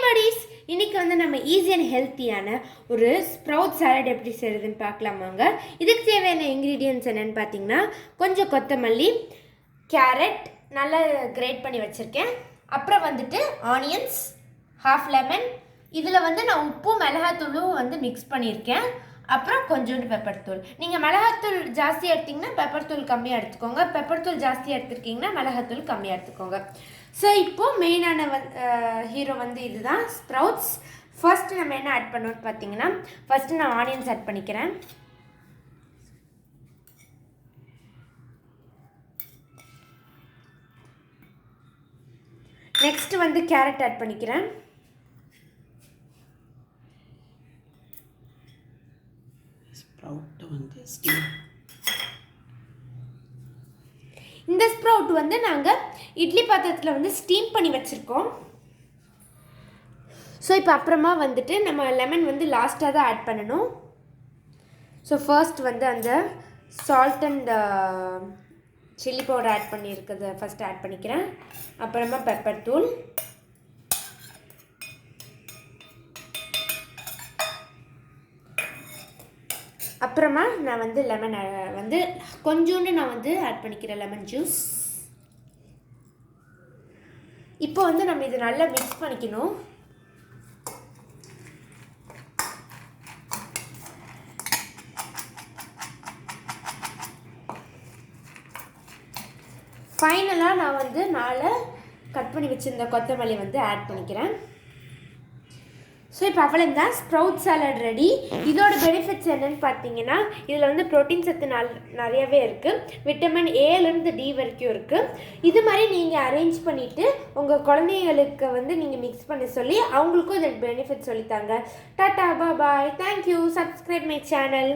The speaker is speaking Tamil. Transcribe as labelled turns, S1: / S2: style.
S1: buddies, இன்னைக்கு வந்து நம்ம ஈஸி அண்ட் ஹெல்த்தியான ஒரு ஸ்ப்ரவுட் சாலட் எப்படி செய்யறதுன்னு பார்க்கலாமாங்க. இதுக்கு தேவையான இன்க்ரீடியன்ட்ஸ் என்னென்னு பார்த்தீங்கன்னா, கொஞ்சம் கொத்தமல்லி, கேரட் நல்லா கிரேட் பண்ணி வச்சுருக்கேன். அப்புறம் வந்துட்டு ஆனியன்ஸ், ஹாஃப் லெமன், இதில் வந்து நான் உப்பும் மிளகாத்தூளும் வந்து மிக்ஸ் பண்ணியிருக்கேன். அப்புறம் கொஞ்சோண்டு பெப்பர் தூள். நீங்கள் மிளகாத்தூள் ஜாஸ்தியாக எடுத்திங்கன்னா பெப்பர் தூள் கம்மியாக எடுத்துக்கோங்க. பெப்பர் தூள் ஜாஸ்தியாக எடுத்துருக்கீங்கன்னா மிளகாத்தூள் கம்மியாக எடுத்துக்கோங்க. ஸோ இப்போது மெயினான ஹீரோ வந்து இதுதான் ஸ்ப்ரவுட்ஸ். ஃபர்ஸ்ட்டு நம்ம என்ன ஆட் பண்ணோன்னு பார்த்தீங்கன்னா, ஃபஸ்ட்டு நான் ஆனியன்ஸ் ஆட் பண்ணிக்கிறேன். நெக்ஸ்ட்டு வந்து கேரட் ஆட் பண்ணிக்கிறேன். இந்த ஸ்ப்ரவுட் வந்து நாங்கள் இட்லி பாத்திரத்தில் வந்து ஸ்டீம் பண்ணி வச்சுருக்கோம். ஸோ இப்போ அப்புறமா வந்துட்டு நம்ம லெமன் வந்து லாஸ்ட்டாக தான் ஆட் பண்ணணும். ஸோ ஃபர்ஸ்ட் வந்து அந்த salt and chilli powder add பண்ணியிருக்கிறத ஃபஸ்ட்டு ஆட் பண்ணிக்கிறேன். அப்புறமா பெப்பர் தூள், அப்புறமா நான் வந்து லெமன் வந்து கொஞ்சோண்டு நான் வந்து ஆட் பண்ணிக்கிறேன், லெமன் ஜூஸ். இப்போ வந்து நம்ம இது நல்லா மிக்ஸ் பண்ணிக்கணும். ஃபைனலாக நான் வந்து மேலே கட் பண்ணி வச்சுருந்த கொத்தமல்லி வந்து ஆட் பண்ணிக்கிறேன். ஸோ இப்போ அவ்வளோதான், ஸ்ப்ரவுட் சாலட் ரெடி. இதோட பெனிஃபிட்ஸ் என்னென்னு பார்த்தீங்கன்னா, இதில் வந்து ப்ரோட்டீன் சத்து நிறையவே இருக்குது. விட்டமின் ஏலேருந்து டி வரைக்கும் இருக்குது. இது மாதிரி நீங்கள் அரேஞ்ச் பண்ணிவிட்டு உங்கள் குழந்தைங்களுக்கு வந்து நீங்கள் மிக்ஸ் பண்ணி சொல்லி அவங்களுக்கும் இதோட பெனிஃபிட் சொல்லித்தாங்க. Tata, bye, thank you, subscribe my channel.